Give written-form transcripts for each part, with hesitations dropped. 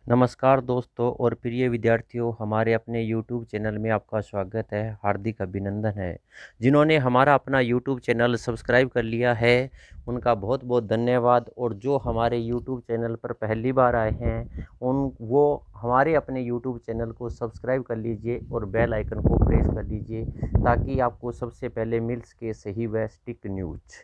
नमस्कार दोस्तों और प्रिय विद्यार्थियों, हमारे अपने YouTube चैनल में आपका स्वागत है, हार्दिक अभिनंदन है। जिन्होंने हमारा अपना YouTube चैनल सब्सक्राइब कर लिया है, उनका बहुत बहुत धन्यवाद। और जो हमारे YouTube चैनल पर पहली बार आए हैं, वो हमारे अपने YouTube चैनल को सब्सक्राइब कर लीजिए और बेल आइकन को प्रेस कर लीजिए, ताकि आपको सबसे पहले मिल सके सही व सटीक न्यूज।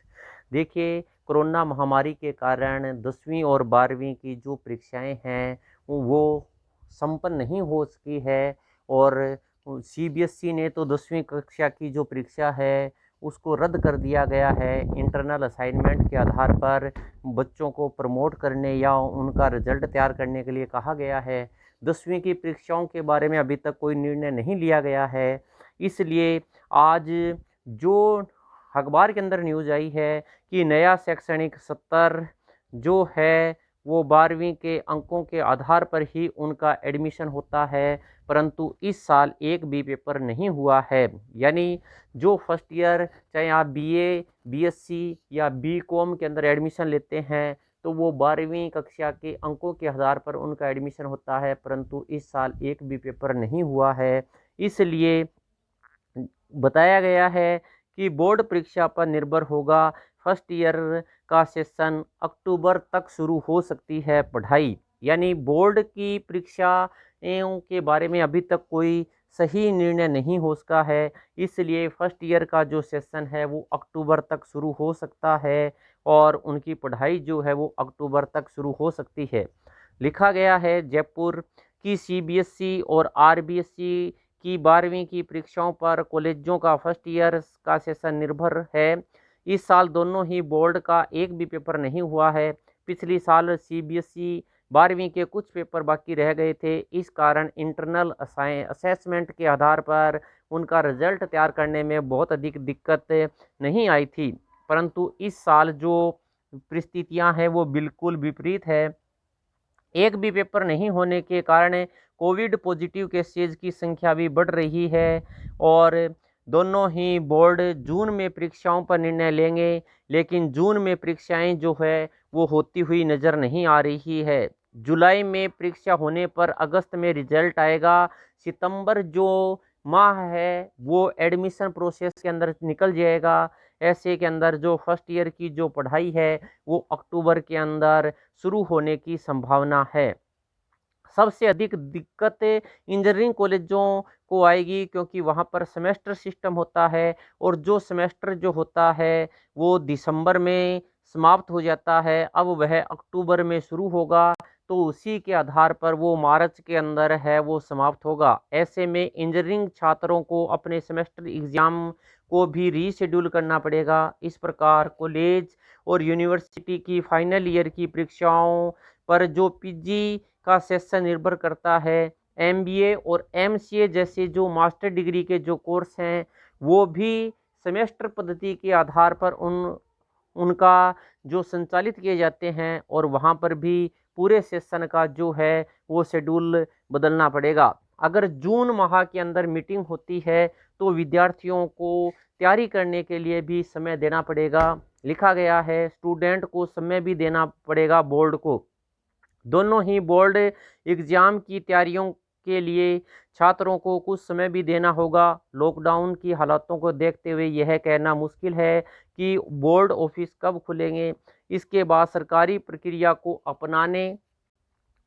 देखिए, कोरोना महामारी के कारण 10वीं और 12वीं की जो परीक्षाएं हैं वो संपन्न नहीं हो सकी है। और सीबीएसई ने तो 10वीं कक्षा की जो परीक्षा है उसको रद्द कर दिया गया है। इंटरनल असाइनमेंट के आधार पर बच्चों को प्रमोट करने या उनका रिजल्ट तैयार करने के लिए कहा गया है। 10वीं की परीक्षाओं के बारे में अभी तक कोई निर्णय नहीं लिया गया है। इसलिए आज जो अखबार के अंदर न्यूज़ आई है कि नया शैक्षणिक सत्र जो है वो 12वीं के अंकों के आधार पर ही उनका एडमिशन होता है, परंतु इस साल एक भी पेपर नहीं हुआ है। यानी जो फर्स्ट ईयर, चाहे आप बीए, बीएससी या बीकॉम के अंदर एडमिशन लेते हैं, तो वो 12वीं कक्षा के अंकों के आधार पर उनका एडमिशन होता है, परंतु इस साल एक भी पेपर नहीं हुआ है। इसलिए बताया गया है कि बोर्ड परीक्षा पर निर्भर होगा। फर्स्ट ईयर का सेशन अक्टूबर तक शुरू हो सकती है पढ़ाई। यानी बोर्ड की परीक्षाओं के बारे में अभी तक कोई सही निर्णय नहीं हो सका है। इसलिए फर्स्ट ईयर का जो सेशन है वो अक्टूबर तक शुरू हो सकता है और उनकी पढ़ाई जो है वो अक्टूबर तक शुरू हो सकती है। लिखा गया है जयपुर की सीबीएसई और आरबीएसई की 12वीं की परीक्षाओं पर कॉलेजों का फर्स्ट ईयर का सेशन निर्भर है। इस साल दोनों ही बोर्ड का एक भी पेपर नहीं हुआ है। पिछली साल सीबीएसई 12वीं के कुछ पेपर बाकी रह गए थे। इस कारण इंटरनल असेसमेंट के आधार पर उनका रिजल्ट तैयार करने में बहुत अधिक दिक्कत नहीं आई थी, परंतु इस साल जो परिस्थितियां हैं वो बिल्कुल विपरीत है। एक भी पेपर नहीं होने के कारण कोविड पॉजिटिव केसेज की संख्या भी बढ़ रही है। और दोनों ही बोर्ड जून में परीक्षाओं पर निर्णय लेंगे, लेकिन जून में परीक्षाएं जो है वो होती हुई नज़र नहीं आ रही है। जुलाई में परीक्षा होने पर अगस्त में रिजल्ट आएगा। सितंबर जो माह है वो एडमिशन प्रोसेस के अंदर निकल जाएगा। ऐसे के अंदर जो फर्स्ट ईयर की जो पढ़ाई है वो अक्टूबर के अंदर शुरू होने की संभावना है। सबसे अधिक दिक्कत इंजीनियरिंग कॉलेजों को आएगी, क्योंकि वहाँ पर सेमेस्टर सिस्टम होता है और जो सेमेस्टर जो होता है वो दिसंबर में समाप्त हो जाता है। अब वह अक्टूबर में शुरू होगा, तो उसी के आधार पर वो मार्च के अंदर है वो समाप्त होगा। ऐसे में इंजीनियरिंग छात्रों को अपने सेमेस्टर एग्ज़ाम को भी रीशेड्यूल करना पड़ेगा। इस प्रकार कॉलेज और यूनिवर्सिटी की फाइनल ईयर की परीक्षाओं पर जो पीजी का सेशन निर्भर करता है। एमबीए और एमसीए जैसे जो मास्टर डिग्री के जो कोर्स हैं वो भी सेमेस्टर पद्धति के आधार पर उनका जो संचालित किए जाते हैं, और वहाँ पर भी पूरे सेशन का जो है वो शेड्यूल बदलना पड़ेगा। अगर जून माह के अंदर मीटिंग होती है तो विद्यार्थियों को तैयारी करने के लिए भी समय देना पड़ेगा। लिखा गया है स्टूडेंट को समय भी देना पड़ेगा बोर्ड को। दोनों ही बोर्ड एग्ज़ाम की तैयारियों के लिए छात्रों को कुछ समय भी देना होगा। लॉकडाउन की हालातों को देखते हुए यह कहना मुश्किल है कि बोर्ड ऑफिस कब खुलेंगे। इसके बाद सरकारी प्रक्रिया को अपनाने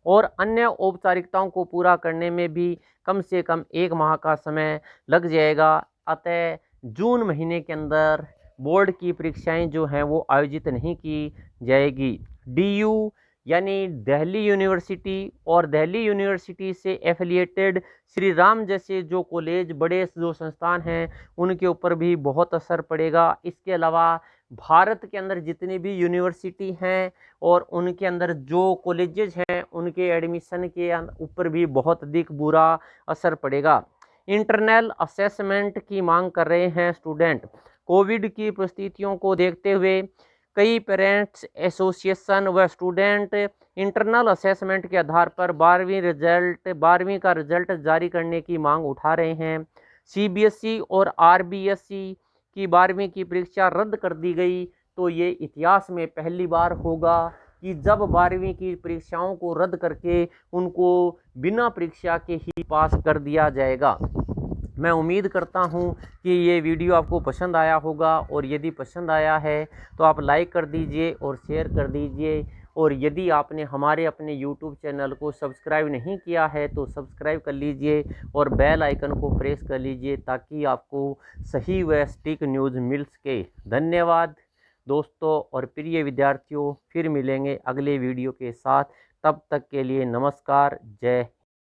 और अन्य औपचारिकताओं को पूरा करने में भी कम से कम एक माह का समय लग जाएगा। अतः जून महीने के अंदर बोर्ड की परीक्षाएं जो हैं वो आयोजित नहीं की जाएगी। डीयू यानी दिल्ली यूनिवर्सिटी और दिल्ली यूनिवर्सिटी से एफिलिएटेड श्री राम जैसे जो कॉलेज, बड़े जो संस्थान हैं, उनके ऊपर भी बहुत असर पड़ेगा। इसके अलावा भारत के अंदर जितनी भी यूनिवर्सिटी हैं और उनके अंदर जो कॉलेजेस हैं उनके एडमिशन के ऊपर भी बहुत अधिक बुरा असर पड़ेगा। इंटरनल असेसमेंट की मांग कर रहे हैं स्टूडेंट। कोविड की परिस्थितियों को देखते हुए कई पेरेंट्स एसोसिएशन व स्टूडेंट इंटरनल असेसमेंट के आधार पर 12वीं का रिजल्ट जारी करने की मांग उठा रहे हैं। सीबीएसई और आरबीएसई की 12वीं की परीक्षा रद्द कर दी गई, तो ये इतिहास में पहली बार होगा कि जब 12वीं की परीक्षाओं को रद्द करके उनको बिना परीक्षा के ही पास कर दिया जाएगा। मैं उम्मीद करता हूं कि ये वीडियो आपको पसंद आया होगा, और यदि पसंद आया है तो आप लाइक कर दीजिए और शेयर कर दीजिए। और यदि आपने हमारे अपने YouTube चैनल को सब्सक्राइब नहीं किया है तो सब्सक्राइब कर लीजिए और बेल आइकन को प्रेस कर लीजिए, ताकि आपको सही व सटीक न्यूज़ मिल सके। धन्यवाद दोस्तों और प्रिय विद्यार्थियों, फिर मिलेंगे अगले वीडियो के साथ। तब तक के लिए नमस्कार, जय